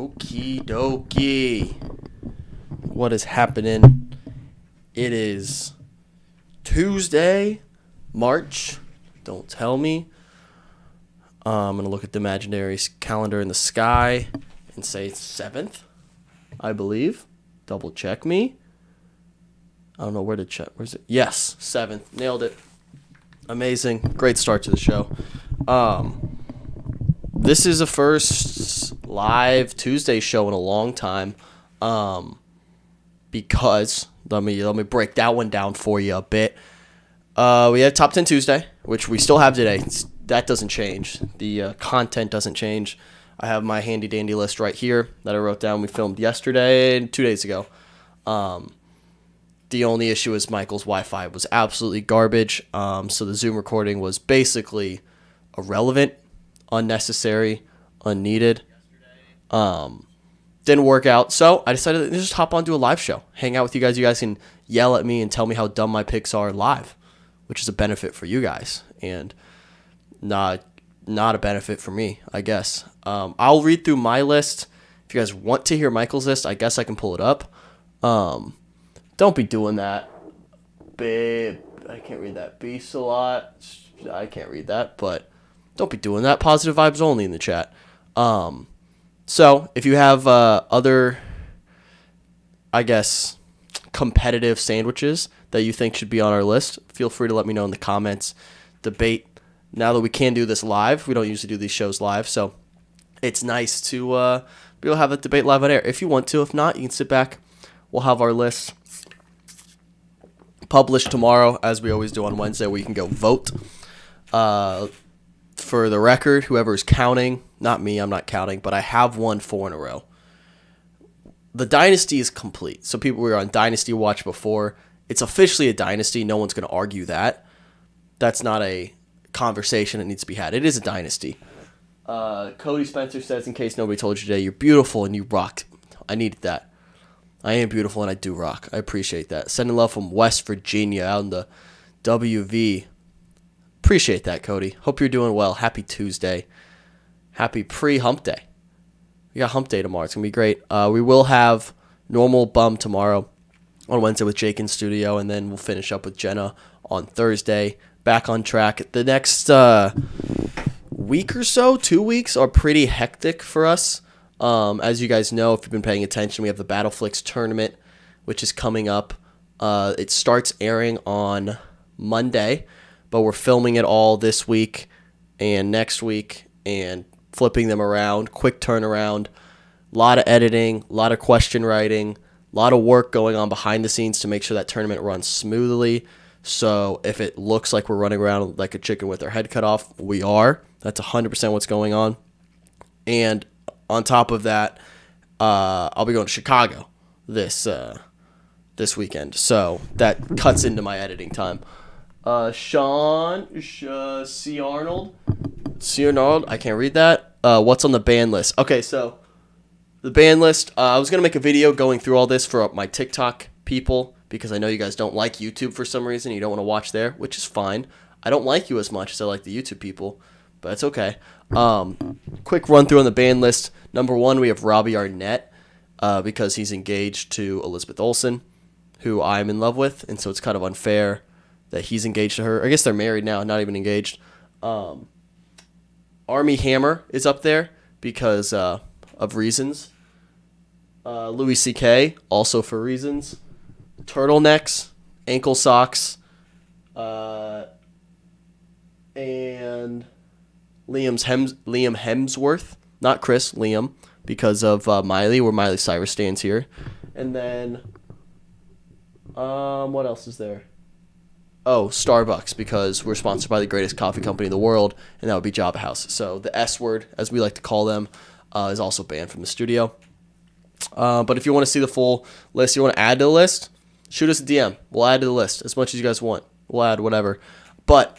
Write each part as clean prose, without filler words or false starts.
Okie dokie. What is happening? It is Tuesday, March. Don't tell me. I'm going to look at the imaginary calendar in the sky and say 7th, I believe. Double check me. I don't know where to check. Where's it? Yes, 7th. Nailed it. Amazing. Great start to the show. This is the first live Tuesday show in a long time. Because let me break that one down for you a bit. We had Top 10 Tuesday, which we still have today. That doesn't change. The content doesn't change. I have my handy dandy list right here that I wrote down. We filmed yesterday and 2 days ago. The only issue is Michael's Wi-Fi was absolutely garbage. So the Zoom recording was basically irrelevant, unnecessary, unneeded. Didn't work out. So I decided to just hop on to a live show, hang out with you guys. You guys can yell at me and tell me how dumb my picks are live, which is a benefit for you guys and not a benefit for me, I guess. I'll read through my list. If you guys want to hear Michael's list, I guess I can pull it up. Don't be doing that. Babe, I can't read that. Beast a lot. I can't read that, but don't be doing that. Positive vibes only in the chat. So if you have other, I guess, competitive sandwiches that you think should be on our list, feel free to let me know in the comments. Debate. Now that we can do this live, we don't usually do these shows live, so it's nice to be able to have a debate live on air. If you want to, if not, you can sit back. We'll have our list published tomorrow, as we always do on Wednesday, where you can go vote. For the record, whoever's counting, not me, I'm not counting, but I have won 4 in a row. The dynasty is complete. So people were on Dynasty Watch before. It's officially a dynasty. No one's going to argue that. That's not a conversation that needs to be had. It is a dynasty. Cody Spencer says, in case nobody told you today, you're beautiful and you rock. I needed that. I am beautiful and I do rock. I appreciate that. Sending love from West Virginia out in the WV. Appreciate that, Cody. Hope you're doing well. Happy Tuesday. Happy pre-hump day. We got hump day tomorrow. It's going to be great. We will have normal bum tomorrow on Wednesday with Jake in studio, and then we'll finish up with Jenna on Thursday. Back on track. The next week or so, 2 weeks, are pretty hectic for us. As you guys know, if you've been paying attention, we have the Battleflix tournament, which is coming up. It starts airing on Monday, but we're filming it all this week and next week and flipping them around. Quick turnaround. A lot of editing, a lot of question writing, a lot of work going on behind the scenes to make sure that tournament runs smoothly. So if it looks like we're running around like a chicken with our head cut off, we are. That's 100% what's going on. And on top of that, I'll be going to Chicago this weekend. So that cuts into my editing time. C. Arnold, I can't read that. What's on the ban list? Okay, so the ban list, I was going to make a video going through all this for my TikTok people because I know you guys don't like YouTube for some reason. You don't want to watch there, which is fine. I don't like you as much as I like the YouTube people, but it's okay. Quick run through on the ban list. Number 1, we have Robbie Arnett because he's engaged to Elizabeth Olsen, who I'm in love with, and so it's kind of unfair that he's engaged to her. I guess they're married now, not even engaged. Army Hammer is up there because of reasons. Louis C.K., also for reasons. Turtlenecks, ankle socks, and Liam Hemsworth. Not Chris, Liam, because of Miley, where Miley Cyrus stands here. And then, what else is there? Oh, Starbucks, because we're sponsored by the greatest coffee company in the world, and that would be Java House. So the S word, as we like to call them, is also banned from the studio. But if you want to see the full list, you want to add to the list, shoot us a DM. We'll add to the list as much as you guys want. We'll add whatever. But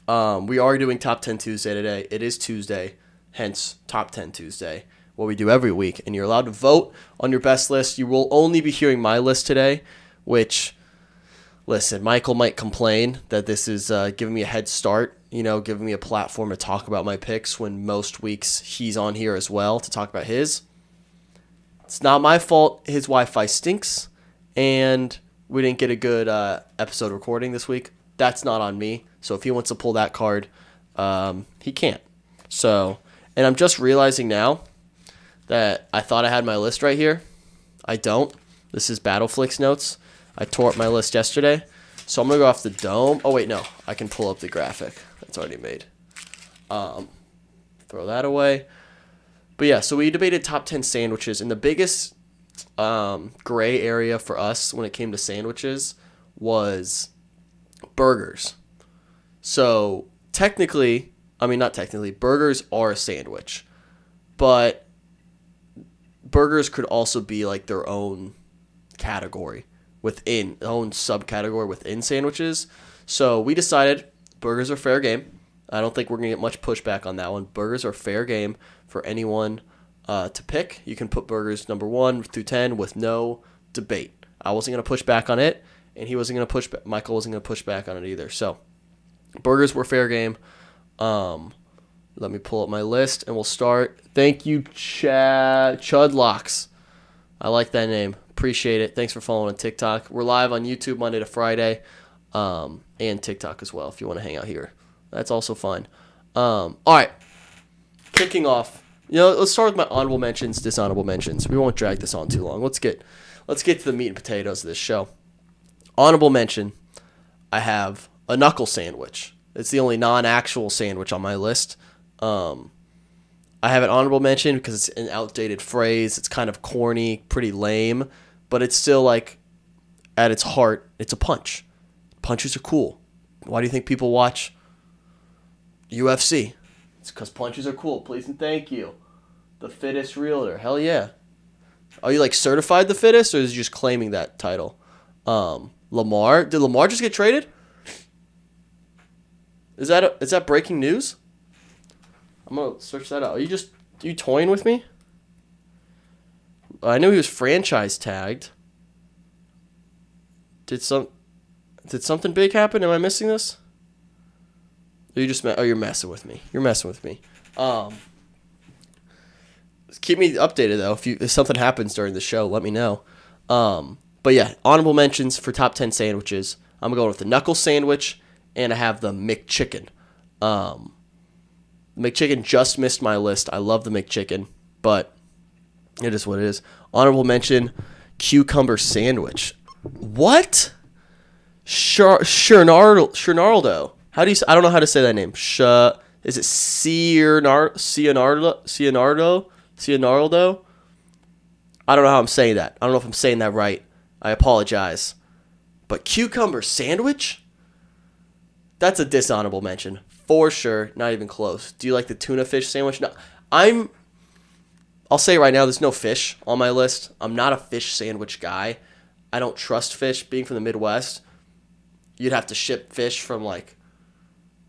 we are doing Top 10 Tuesday today. It is Tuesday, hence Top 10 Tuesday, what we do every week. And you're allowed to vote on your best list. You will only be hearing my list today, which... Listen, Michael might complain that this is giving me a head start, giving me a platform to talk about my picks when most weeks he's on here as well to talk about his. It's not my fault. His Wi-Fi stinks, and we didn't get a good episode recording this week. That's not on me. So if he wants to pull that card, he can't. So, and I'm just realizing now that I thought I had my list right here. I don't. This is Battleflix notes. I tore up my list yesterday. So I'm going to go off the dome. Oh, wait, no. I can pull up the graphic. That's already made. Throw that away. But yeah, so we debated top 10 sandwiches. And the biggest gray area for us when it came to sandwiches was burgers. So technically, not technically, burgers are a sandwich. But burgers could also be like their own category within, their own subcategory within sandwiches. So we decided burgers are fair game. I don't think we're going to get much pushback on that one. Burgers are fair game for anyone to pick. You can put burgers number 1 through 10 with no debate. I wasn't going to push back on it, and he wasn't going to push back. Michael wasn't going to push back on it either. So burgers were fair game. Let me pull up my list, and we'll start. Thank you, Chudlocks. I like that name. Appreciate it. Thanks for following on TikTok. We're live on YouTube Monday to Friday, and TikTok as well if you want to hang out here. That's also fine. All right. Kicking off. Let's start with my honorable mentions, dishonorable mentions. We won't drag this on too long. Let's get to the meat and potatoes of this show. Honorable mention, I have a knuckle sandwich. It's the only non-actual sandwich on my list. I have an honorable mention because it's an outdated phrase. It's kind of corny, pretty lame, but it's still like, at its heart, it's a punch. Punches are cool. Why do you think people watch UFC? It's because punches are cool. Please and thank you. The fittest realtor. Hell yeah. Are you like certified the fittest, or is he just claiming that title? Lamar. Did Lamar just get traded? Is that breaking news? I'm gonna search that out. Are you toying with me? I knew he was franchise tagged. Did something big happen? Am I missing this? Or you're messing with me. You're messing with me. Keep me updated though. If something happens during the show, let me know. But yeah, honorable mentions for top 10 sandwiches. I'm going with the knuckle sandwich, and I have the McChicken. McChicken just missed my list. I love the McChicken, but it is what it is. Honorable mention, cucumber sandwich. What? Chernardo. How do you? I don't know how to say that name. Is it Cianardo? I don't know how I'm saying that. I don't know if I'm saying that right. I apologize. But cucumber sandwich? That's a dishonorable mention. For sure. Not even close. Do you like the tuna fish sandwich? No. I'll say right now, there's no fish on my list. I'm not a fish sandwich guy. I don't trust fish. Being from the Midwest, you'd have to ship fish from like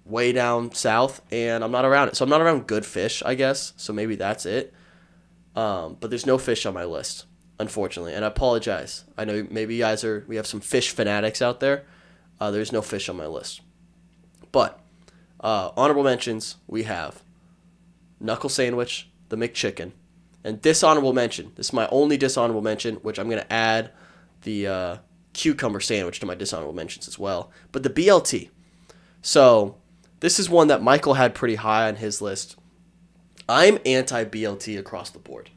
way down south, and I'm not around it. So I'm not around good fish, I guess. So maybe that's it. But there's no fish on my list, unfortunately. And I apologize. I know maybe you guys we have some fish fanatics out there. There's no fish on my list. But honorable mentions, we have knuckle sandwich, the McChicken, and dishonorable mention. This is my only dishonorable mention, which I'm going to add the cucumber sandwich to my dishonorable mentions as well. But the BLT. So this is one that Michael had pretty high on his list. I'm anti-BLT across the board.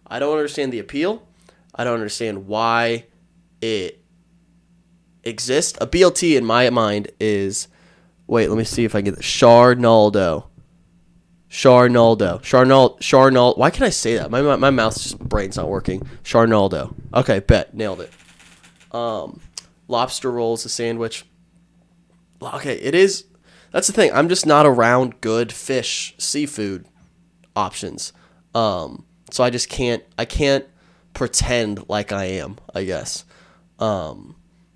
I don't understand the appeal. I don't understand why it exists. A BLT in my mind is... Wait, let me see if I get it. Charnaldo. Why can I say that? My mouth's brain's not working. Charnaldo. Okay, bet. Nailed it. Lobster rolls, a sandwich. Okay, it is. That's the thing. I'm just not around good fish, seafood options. So I just can't pretend like I am, I guess.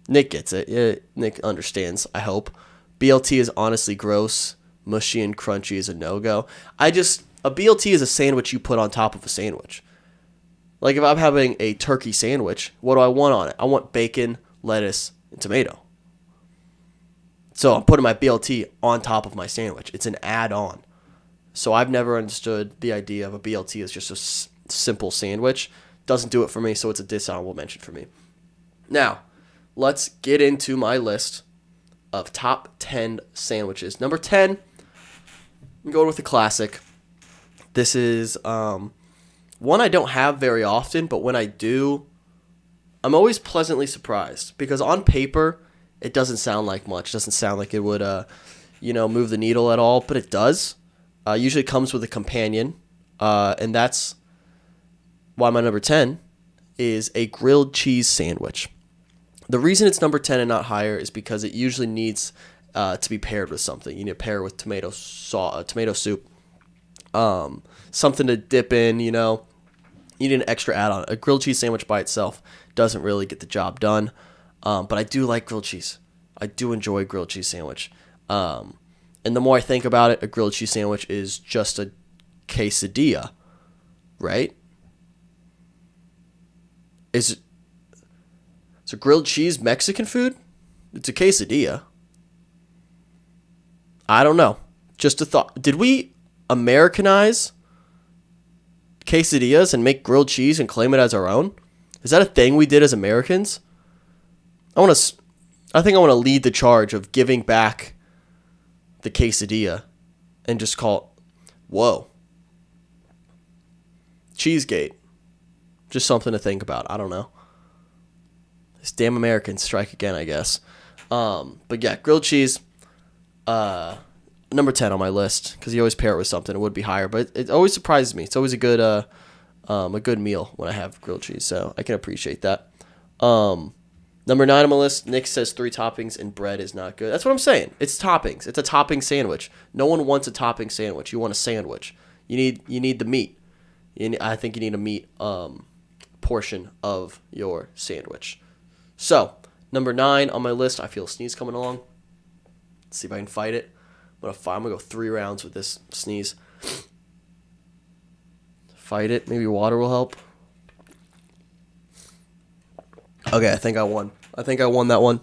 Nick gets it. Yeah, Nick understands, I hope. BLT is honestly gross. Mushy and crunchy is a no-go. A BLT is a sandwich you put on top of a sandwich. Like if I'm having a turkey sandwich, what do I want on it? I want bacon, lettuce, and tomato. So I'm putting my BLT on top of my sandwich. It's an add-on. So I've never understood the idea of a BLT as just a simple sandwich. Doesn't do it for me, so it's a dishonorable mention for me. Now, let's get into my list of top 10 sandwiches. Number 10, I'm going with the classic. This is one I don't have very often, but when I do, I'm always pleasantly surprised. Because on paper, it doesn't sound like much. It doesn't sound like it would, move the needle at all, but it does. Usually comes with a companion, and that's why my number 10 is a grilled cheese sandwich. The reason it's number 10 and not higher is because it usually needs to be paired with something. You need to pair it with tomato soup, something to dip in, You need an extra add-on. A grilled cheese sandwich by itself doesn't really get the job done, but I do like grilled cheese. I do enjoy a grilled cheese sandwich. And the more I think about it, a grilled cheese sandwich is just a quesadilla, right? Is a grilled cheese Mexican food? It's a quesadilla. I don't know. Just a thought. Did we Americanize quesadillas and make grilled cheese and claim it as our own? Is that a thing we did as Americans? I think I want to lead the charge of giving back the quesadilla and just call it, whoa, Cheesegate. Just something to think about. I don't know. These damn Americans strike again, I guess. But yeah, grilled cheese, number 10 on my list, because you always pair it with something. It would be higher, but it always surprises me. It's always a good meal when I have grilled cheese, so I can appreciate that. Number 9 on my list, Nick says 3 toppings and bread is not good. That's what I'm saying. It's toppings. It's a topping sandwich. No one wants a topping sandwich. You want a sandwich. You need the meat. I think you need a meat portion of your sandwich. So, number 9 on my list, I feel a sneeze coming along. Let's see if I can fight it. I'm gonna go 3 rounds with this sneeze. Fight it. Maybe water will help. Okay, I think I won. I think I won that one.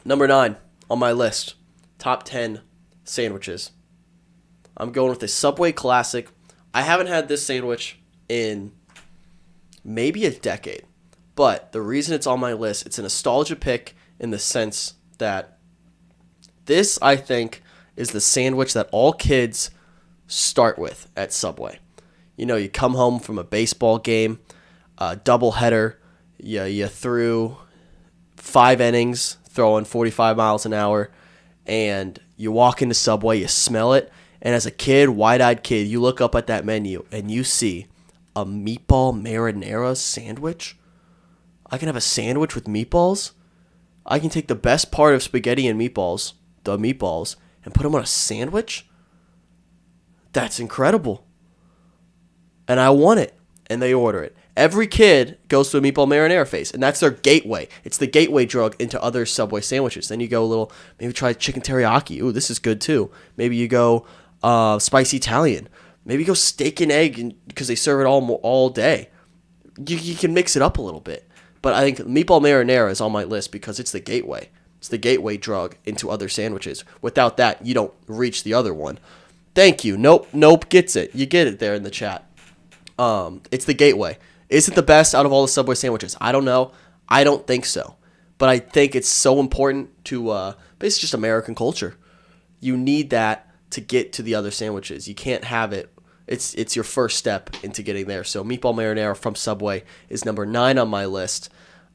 Number 9 on my list, top 10 sandwiches. I'm going with a Subway classic. I haven't had this sandwich in maybe a decade. But the reason it's on my list, it's a nostalgia pick in the sense that this, I think, is the sandwich that all kids start with at Subway. You come home from a baseball game, a doubleheader, you threw 5 innings, throwing 45 miles an hour, and you walk into Subway, you smell it, and as a kid, wide-eyed kid, you look up at that menu, and you see a meatball marinara sandwich. I can have a sandwich with meatballs. I can take the best part of spaghetti and meatballs, the meatballs, and put them on a sandwich. That's incredible. And I want it. And they order it. Every kid goes to a meatball marinara phase, and that's their gateway. It's the gateway drug into other Subway sandwiches. Then you go maybe try chicken teriyaki. Ooh, this is good too. Maybe you go spicy Italian. Maybe you go steak and egg because they serve it all day. You can mix it up a little bit. But I think meatball marinara is on my list because it's the gateway. It's the gateway drug into other sandwiches. Without that, you don't reach the other one. Thank you. Nope gets it. You get it there in the chat. It's the gateway. Is it the best out of all the Subway sandwiches? I don't know. I don't think so. But I think it's so important to basically just American culture. You need that to get to the other sandwiches. You can't have it. It's your first step into getting there. So meatball marinara from Subway is number 9 on my list.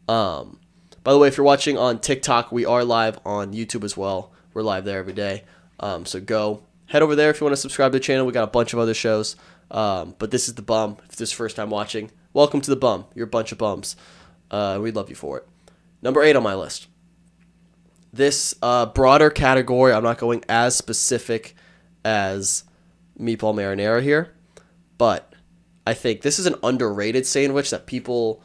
By the way, if you're watching on TikTok, we are live on YouTube as well. We're live there every day. So head over there if you want to subscribe to the channel. We got a bunch of other shows. But this is The Bum. If this is your first time watching, welcome to The Bum. You're a bunch of bums. We'd love you for it. Number 8 on my list. This broader category, I'm not going as specific as meatball marinara here, but I think this is an underrated sandwich that people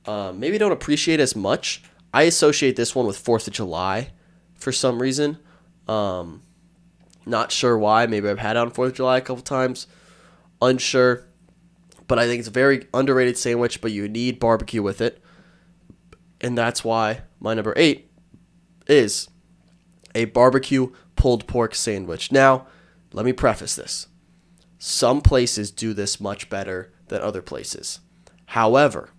maybe don't appreciate as much. I associate this one with 4th of July for some reason. Not sure why. Maybe I've had it on 4th of July a couple times. Unsure. But I think it's a very underrated sandwich, but you need barbecue with it. And that's why my number 8 is a barbecue pulled pork sandwich. Now, let me preface this. Some places do this much better than other places. However,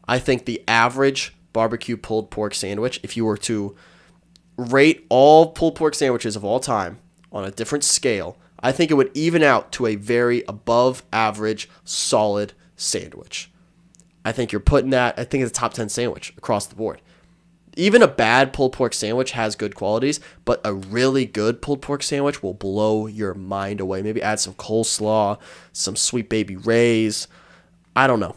I think the average barbecue pulled pork sandwich, if you were to rate all pulled pork sandwiches of all time on a different scale, I think it would even out to a very above average, solid sandwich. I think you're putting that, I think it's a top 10 sandwich across the board. Even a bad pulled pork sandwich has good qualities, but a really good pulled pork sandwich will blow your mind away. Maybe add some coleslaw, some Sweet Baby Ray's. I don't know.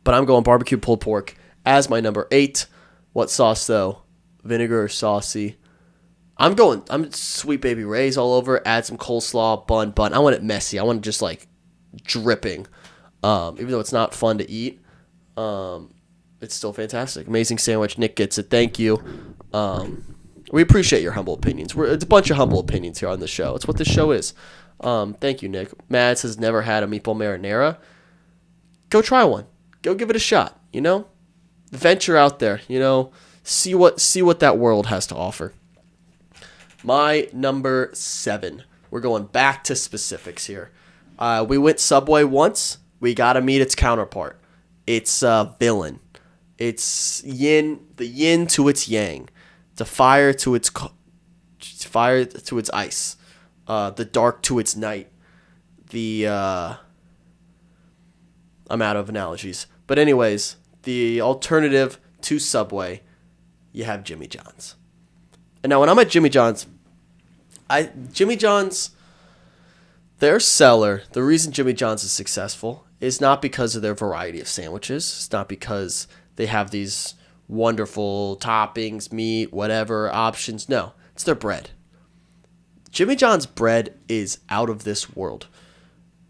But I'm going barbecue pulled pork as my number 8. What sauce, though? Vinegar or saucy? I'm Sweet Baby Ray's all over. Add some coleslaw, bun. I want it messy. I want it just like dripping. Even though it's not fun to eat, it's still fantastic. Amazing sandwich. Nick gets it. Thank you. We appreciate your humble opinions. It's a bunch of humble opinions here on the show. It's what this show is. Thank you, Nick. Mads has never had a meatball marinara. Go try one. Go give it a shot. Venture out there. See what that world has to offer. My number 7. We're going back to specifics here. We went Subway once. We got to meet its counterpart. It's villain. It's the yin to its yang. The fire to its ice. The dark to its night. I'm out of analogies. But anyways, the alternative to Subway, you have Jimmy John's. And now when I'm at Jimmy John's, their seller, the reason Jimmy John's is successful is not because of their variety of sandwiches. It's not because they have these wonderful toppings, meat, whatever, options. No, it's their bread. Jimmy John's bread is out of this world.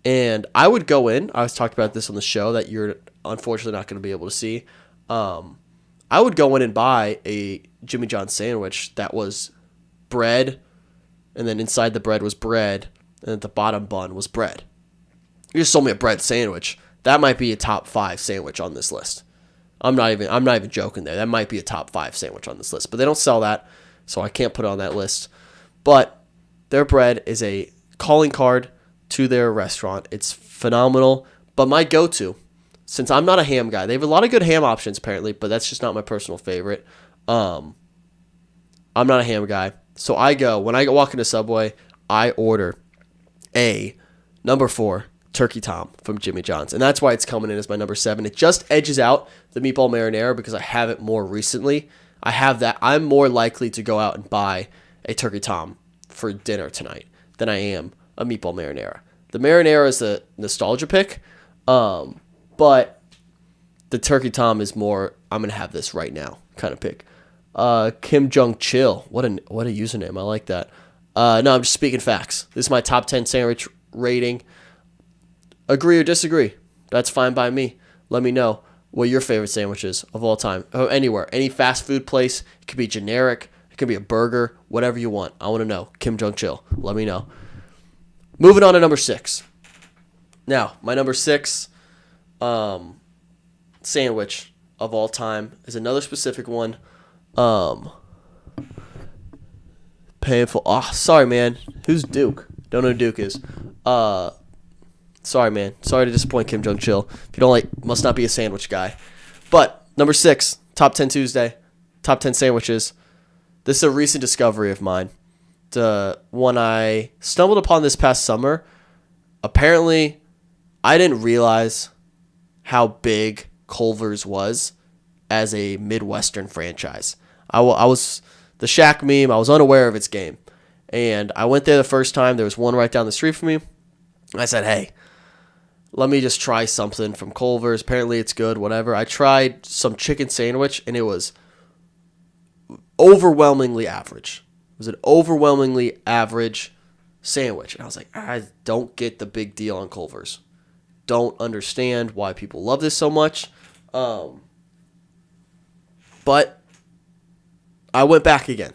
And I would go in, I was talking about this on the show that you're unfortunately not going to be able to see. I would go in and buy a Jimmy John's sandwich that was bread, and then inside the bread was bread, and at the bottom bun was bread. You just sold me a bread sandwich. That might be a top 5 sandwich on this list. I'm not even joking there. That might be a top 5 sandwich on this list. But they don't sell that, so I can't put it on that list. But their bread is a calling card to their restaurant. It's phenomenal. But my go-to, since I'm not a ham guy, they have a lot of good ham options apparently, but that's just not my personal favorite. I'm not a ham guy. So when I walk into Subway, I order a number 4 Turkey Tom from Jimmy John's. And that's why it's coming in as my number 7. It just edges out the meatball marinara because I have it more recently. I have that. I'm more likely to go out and buy a Turkey Tom for dinner tonight than I am a meatball marinara. The marinara is a nostalgia pick, but the Turkey Tom is more, I'm going to have this right now kind of pick. Kim Jong Chill. What a username. I like that. No, I'm just speaking facts. This is my top 10 sandwich rating. Agree or disagree? That's fine by me. Let me know what your favorite sandwiches of all time. Anywhere. Any fast food place. It could be generic. It could be a burger. Whatever you want. I want to know. Kim Jong Chill. Let me know. Moving on to number 6. Now, my number 6 sandwich of all time is another specific one. Painful. Oh, sorry, man. Who's Duke? Don't know who Duke is. Sorry, man. Sorry to disappoint Kim Jong Chill. If you don't must not be a sandwich guy. But number 6, Top 10 Tuesday, Top 10 sandwiches. This is a recent discovery of mine. The one I stumbled upon this past summer. Apparently, I didn't realize how big Culver's was as a Midwestern franchise. I was the Shaq meme. I was unaware of its game. And I went there the first time. There was one right down the street from me. I said, hey, let me just try something from Culver's. Apparently it's good, whatever. I tried some chicken sandwich, and it was overwhelmingly average. It was an overwhelmingly average sandwich. And I was like, I don't get the big deal on Culver's. Don't understand why people love this so much. But I went back again.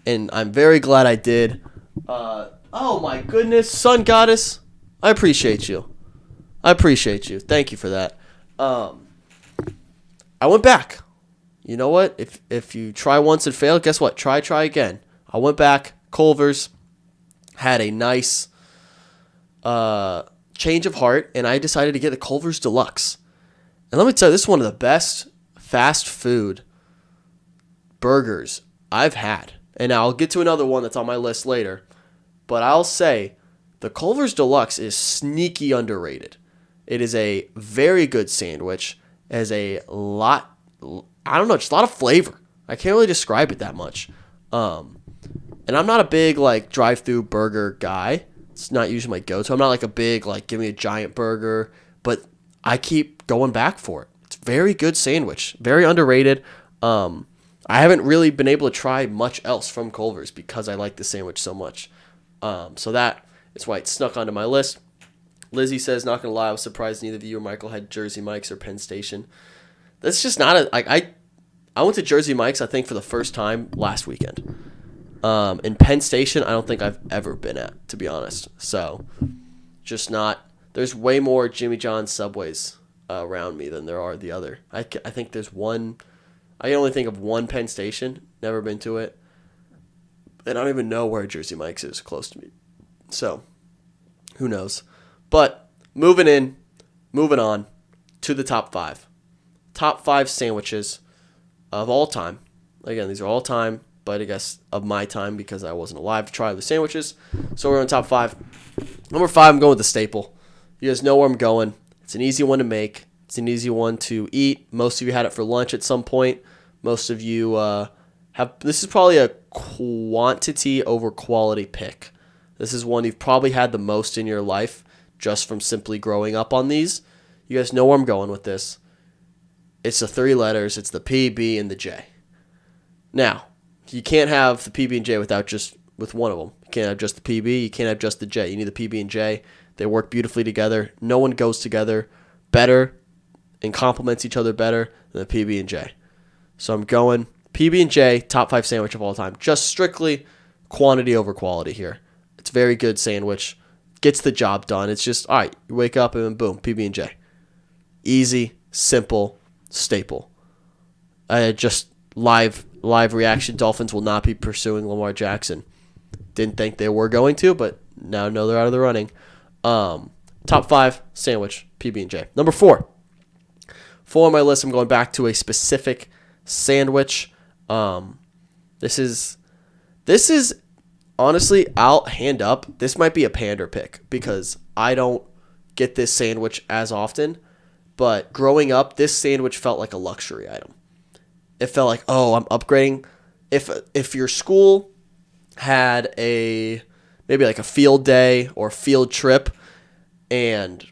And I'm very glad I did. Oh my goodness, Sun Goddess. I appreciate you. Thank you for that. I went back. You know what? If you try once and fail, guess what? Try again. I went back. Culver's had a nice change of heart, and I decided to get the Culver's Deluxe. And let me tell you, this is one of the best fast food burgers I've had. And I'll get to another one that's on my list later. But I'll say the Culver's Deluxe is sneaky underrated. It is a very good sandwich. It has a lot, I don't know, just a lot of flavor. I can't really describe it that much. And I'm not a big like drive-through burger guy. It's not usually my go-to. I'm not like a big like give me a giant burger, but I keep going back for it. It's a very good sandwich, very underrated. I haven't really been able to try much else from Culver's because I like the sandwich so much. So that is why it snuck onto my list. Lizzie says, not gonna lie, I was surprised neither of you or Michael had Jersey Mike's or Penn Station. That's just not I went to Jersey Mike's I think for the first time last weekend. In Penn Station, I don't think I've ever been at, to be honest. So, just not. There's way more Jimmy John's Subways around me than there are the other. I think there's one. I can only think of one Penn Station. Never been to it. And I don't even know where Jersey Mike's is close to me. So, who knows? But moving on to the top 5. Top 5 sandwiches of all time. Again, these are all time, but I guess of my time because I wasn't alive to try the sandwiches. So we're on top 5. Number 5, I'm going with the staple. You guys know where I'm going. It's an easy one to make. It's an easy one to eat. Most of you had it for lunch at some point. Most of you have. This is probably a quantity over quality pick. This is one you've probably had the most in your life just from simply growing up on these. You guys know where I'm going with this. It's the 3 letters. It's the P, B, and the J. Now, you can't have the PB and J with one of them. You can't have just the PB. You can't have just the J. You need the PB and J. They work beautifully together. No one goes together better and complements each other better than the PB and J. So I'm going PB and J, top 5 sandwich of all time. Just strictly quantity over quality here. It's a very good sandwich. Gets the job done. It's just, all right, you wake up and then boom, PB and J. Easy, simple, staple. Just live reaction. Dolphins will not be pursuing Lamar Jackson. Didn't think they were going to, but now know they're out of the running. Top 5 sandwich, PB and J. Number 4. 4 on my list. I'm going back to a specific sandwich. This is honestly, I'll hand up. This might be a pander pick because I don't get this sandwich as often. But growing up, this sandwich felt like a luxury item. It felt like, oh, I'm upgrading. If your school had maybe like a field day or field trip and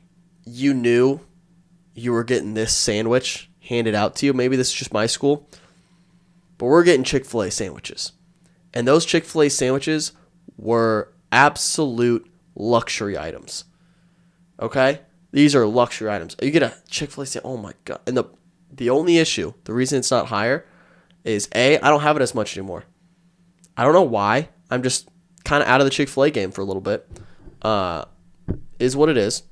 you knew you were getting this sandwich handed out to you, maybe this is just my school, but we're getting Chick-fil-A sandwiches. And those Chick-fil-A sandwiches were absolute luxury items. Okay? These are luxury items. You get a Chick-fil-A sandwich, oh my God. And the only issue, the reason it's not higher is I don't have it as much anymore. I don't know why. I'm just kind of out of the Chick-fil-A game for a little bit. Is what it is.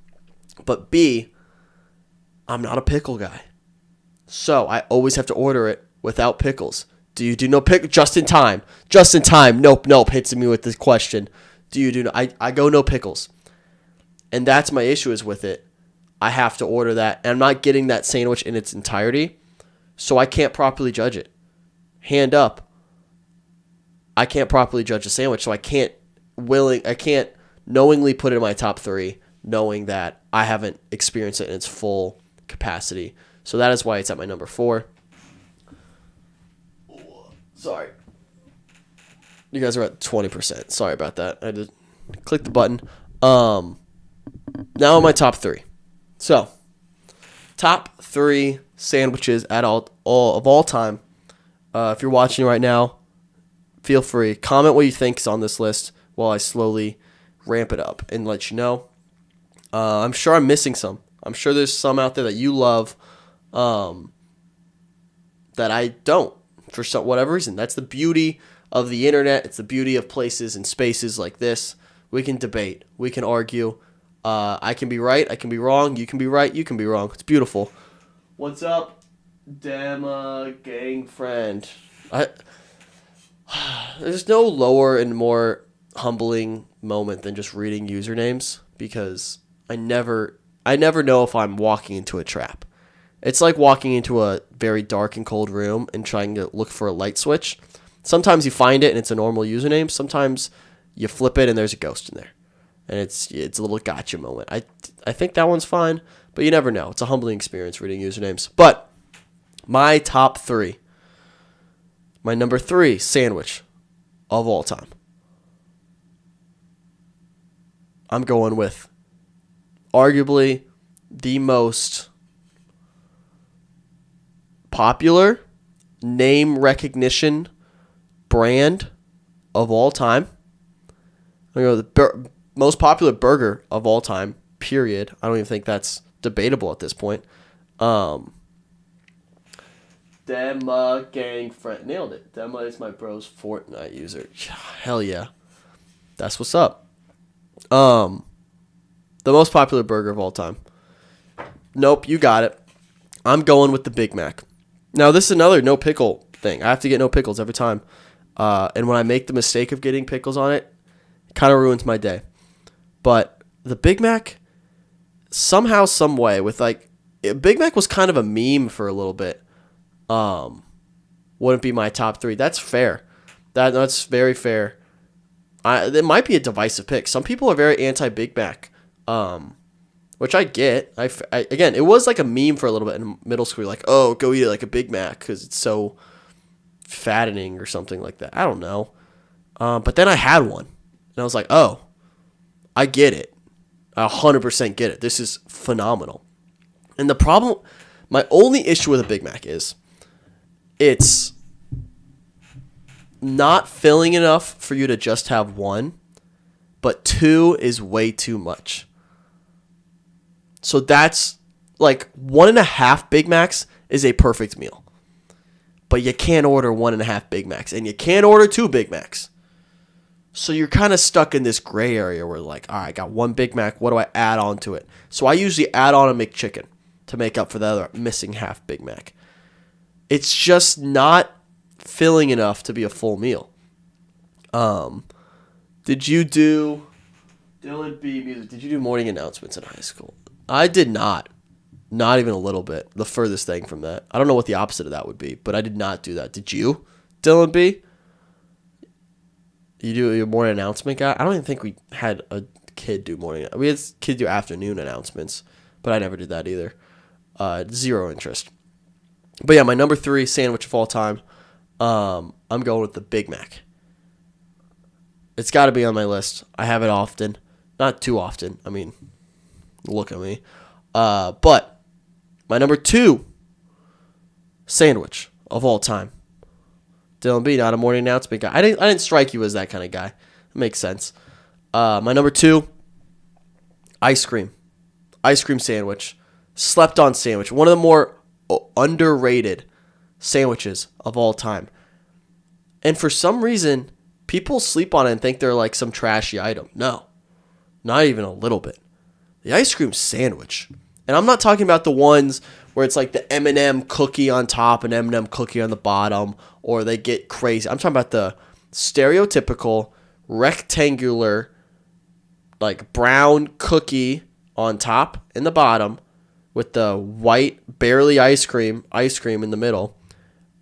But B, I'm not a pickle guy. So I always have to order it without pickles. Do you do no pickle? Just in time. Just in time. Nope. Hits me with this question. Do you do no? I go no pickles. And that's my issue is with it. I have to order that. And I'm not getting that sandwich in its entirety. So I can't properly judge it. Hand up. I can't properly judge a sandwich. So I can't knowingly put it in my top 3 knowing that I haven't experienced it in its full capacity. So that is why it's at my number 4. Sorry. You guys are at 20%. Sorry about that. I just clicked the button. Now my top 3. So, top 3 sandwiches at all time. If you're watching right now, feel free. Comment what you think is on this list while I slowly ramp it up and let you know. I'm sure I'm missing some. I'm sure there's some out there that you love that I don't for whatever reason. That's the beauty of the internet. It's the beauty of places and spaces like this. We can debate. We can argue. I can be right. I can be wrong. You can be right. You can be wrong. It's beautiful. What's up, Dema gang friend? There's no lower and more humbling moment than just reading usernames because I never know if I'm walking into a trap. It's like walking into a very dark and cold room and trying to look for a light switch. Sometimes you find it and it's a normal username. Sometimes you flip it and there's a ghost in there. And it's a little gotcha moment. I think that one's fine, but you never know. It's a humbling experience reading usernames. But my top 3. My number 3 sandwich of all time. I'm going with arguably the most popular name recognition brand of all time. I'm going to go with the most popular burger of all time, period. I don't even think that's debatable at this point. Demma Gang Friend. Nailed it. Demma is my bro's Fortnite user. Hell yeah. That's what's up. The most popular burger of all time. Nope, you got it. I'm going with the Big Mac. Now, this is another no pickle thing. I have to get no pickles every time. And when I make the mistake of getting pickles on it, it kind of ruins my day. But the Big Mac, somehow, some way, with like, Big Mac was kind of a meme for a little bit. Wouldn't be my top 3. That's fair. That's very fair. It might be a divisive pick. Some people are very anti-Big Mac, which I get. Again, it was like a meme for a little bit in middle school. Like, oh, go eat it like a Big Mac because it's so fattening or something like that. I don't know. But then I had one, and I was like, oh, I get it. I 100% get it. This is phenomenal. And the problem, my only issue with a Big Mac is it's not filling enough for you to just have one, but 2 is way too much. So that's like 1.5 Big Macs is a perfect meal. But you can't order 1.5 Big Macs, and you can't order 2 Big Macs. So you're kind of stuck in this gray area where like, all right, I got 1 Big Mac. What do I add on to it? So I usually add on a McChicken to make up for the other missing half Big Mac. It's just not filling enough to be a full meal. Did you do Dylan B music? Did you do morning announcements in high school? I did not. Not even a little bit. The furthest thing from that. I don't know what the opposite of that would be, but I did not do that. Did you, Dylan B? You do your morning announcement guy? I don't even think we had a kid do morning. We had kids do afternoon announcements, but I never did that either. Zero interest. But yeah, my number 3 sandwich of all time, I'm going with the Big Mac. It's got to be on my list. I have it often. Not too often. I mean, look at me. But my number 2 sandwich of all time. Dylan B, not a morning announcement guy. I didn't strike you as that kind of guy. It makes sense. My number 2, ice cream. Ice cream sandwich. Slept on sandwich. One of the more underrated sandwiches of all time. And for some reason, people sleep on it and think they're like some trashy item. No, not even a little bit. The ice cream sandwich. And I'm not talking about the ones where it's like the M&M cookie on top and M&M cookie on the bottom, or they get crazy. I'm talking about the stereotypical rectangular like brown cookie on top and the bottom with the white barely ice cream in the middle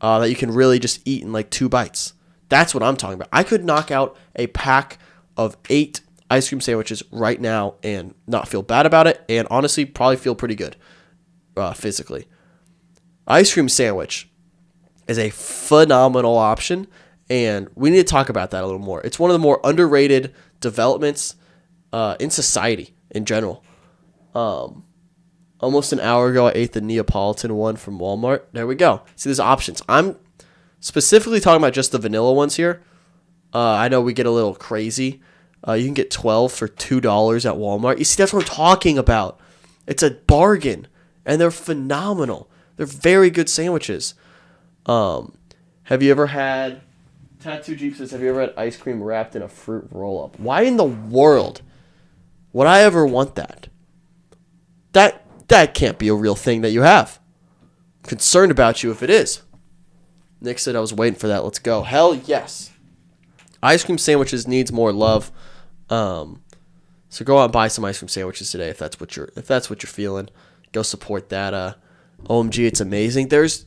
that you can really just eat in like 2 bites. That's what I'm talking about. I could knock out a pack of 8 ice cream sandwiches right now and not feel bad about it, and honestly probably feel pretty good physically. Ice cream sandwich is a phenomenal option, and we need to talk about that a little more. It's one of the more underrated developments in society in general. Almost an hour ago, I ate the Neapolitan one from Walmart. There we go. See, there's options. I'm specifically talking about just the vanilla ones here. I know we get a little crazy. You can get 12 for $2 at Walmart. You see, that's what I'm talking about. It's a bargain, and they're phenomenal. They're very good sandwiches. Have you ever had... Tattoo Jeep says, have you ever had ice cream wrapped in a fruit roll-up? Why in the world would I ever want that? That can't be a real thing that you have. I'm concerned about you if it is. Nick said I was waiting for that. Let's go. Hell yes. Ice cream sandwiches needs more love. So go out and buy some ice cream sandwiches today if that's what you're feeling. Go support that OMG, it's amazing. There's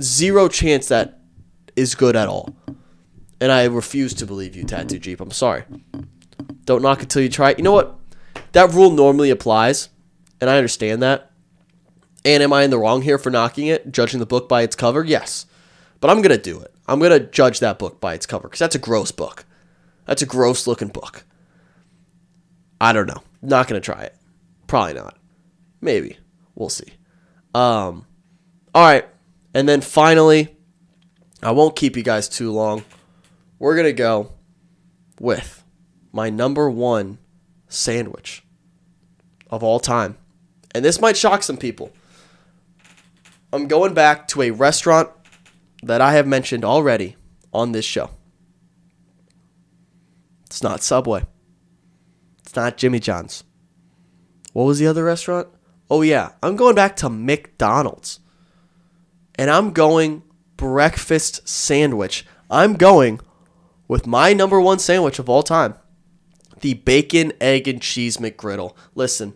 zero chance that is good at all. And I refuse to believe you, Tattoo Jeep. I'm sorry. Don't knock it till you try it. You know what? That rule normally applies, and I understand that. And am I in the wrong here for knocking it, judging the book by its cover? Yes. But I'm going to do it. I'm going to judge that book by its cover because that's a gross book. That's a gross-looking book. I don't know. Not going to try it. Probably not. Maybe. We'll see. All right. And then finally, I won't keep you guys too long. We're going to go with my number one sandwich of all time. And this might shock some people. I'm going back to a restaurant that I have mentioned already on this show. It's not Subway. It's not Jimmy John's. What was the other restaurant? Oh, yeah. I'm going back to McDonald's. And I'm going breakfast sandwich. I'm going with my number one sandwich of all time. The bacon, egg, and cheese McGriddle. Listen,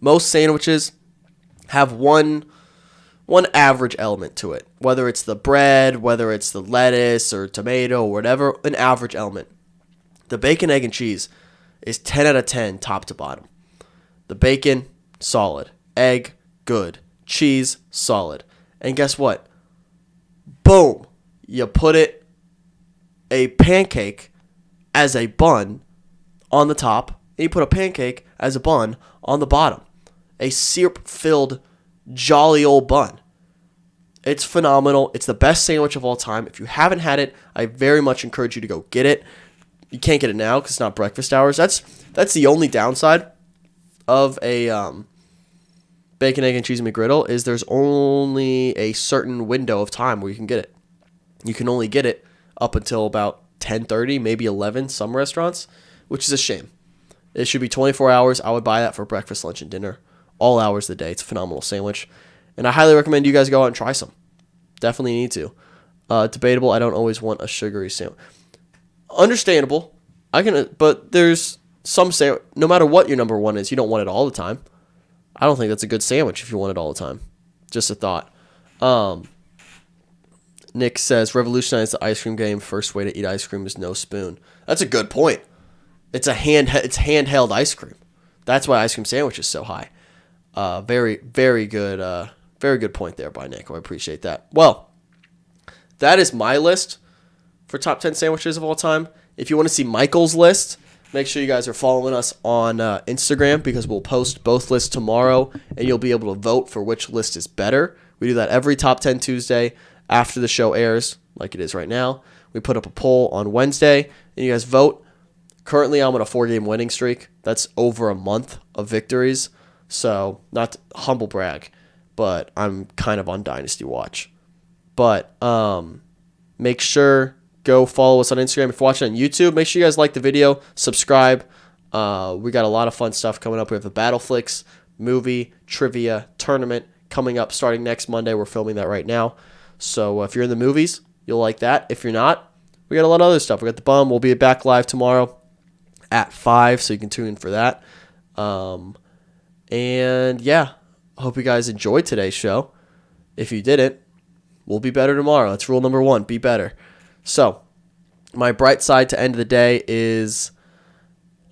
most sandwiches have one average element to it. Whether it's the bread, whether it's the lettuce or tomato or whatever, an average element. The bacon, egg, and cheese is 10 out of 10 top to bottom. The bacon, solid. Egg, good. Cheese, solid. And guess what? Boom. You put a pancake as a bun on the top, and you put a pancake as a bun on the bottom. A syrup-filled, jolly old bun. It's phenomenal. It's the best sandwich of all time. If you haven't had it, I very much encourage you to go get it. You can't get it now because it's not breakfast hours. That's the only downside of a bacon, egg, and cheese McGriddle is there's only a certain window of time where you can get it. You can only get it up until about 10:30, maybe 11, some restaurants, which is a shame. It should be 24 hours. I would buy that for breakfast, lunch, and dinner. All hours of the day. It's a phenomenal sandwich. And I highly recommend you guys go out and try some. Definitely need to. Debatable, I don't always want a sugary sandwich. Understandable. But there's some sandwich. No matter what your number one is, you don't want it all the time. I don't think that's a good sandwich if you want it all the time. Just a thought. Nick says, revolutionize the ice cream game. First way to eat ice cream is no spoon. That's a good point. It's handheld ice cream. That's why ice cream sandwich is so high. Very, very good point there by Nick. I appreciate that. Well, that is my list for top 10 sandwiches of all time. If you want to see Michael's list, make sure you guys are following us on Instagram because we'll post both lists tomorrow and you'll be able to vote for which list is better. We do that every Top 10 Tuesday after the show airs, like it is right now. We put up a poll on Wednesday and you guys vote. Currently, I'm on a 4-game winning streak. That's over a month of victories. So, not to humble brag, but I'm kind of on Dynasty Watch. But make sure go follow us on Instagram. If you're watching on YouTube, make sure you guys like the video, subscribe. We got a lot of fun stuff coming up. We have the Battleflix movie trivia tournament coming up starting next Monday. We're filming that right now. So if you're in the movies, you'll like that. If you're not, we got a lot of other stuff. We got the Bum. We'll be back live tomorrow at 5, so you can tune in for that. And yeah, I hope you guys enjoyed today's show. If you didn't, we'll be better tomorrow. That's rule number 1, be better. So, my bright side to end of the day is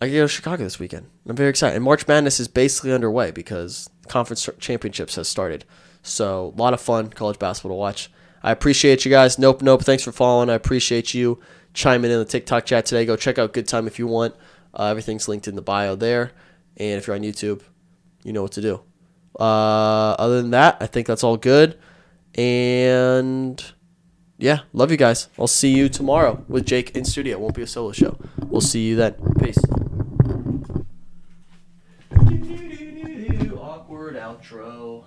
I get to Chicago this weekend. I'm very excited. And March Madness is basically underway because conference championships has started. So, a lot of fun college basketball to watch. I appreciate you guys. Nope. Thanks for following. I appreciate you chiming in the TikTok chat today. Go check out Good Time if you want. Everything's linked in the bio there. And if you're on YouTube, you know what to do. Other than that, I think that's all good. And yeah, love you guys. I'll see you tomorrow with Jake in studio. It won't be a solo show. We'll see you then. Peace. Awkward outro.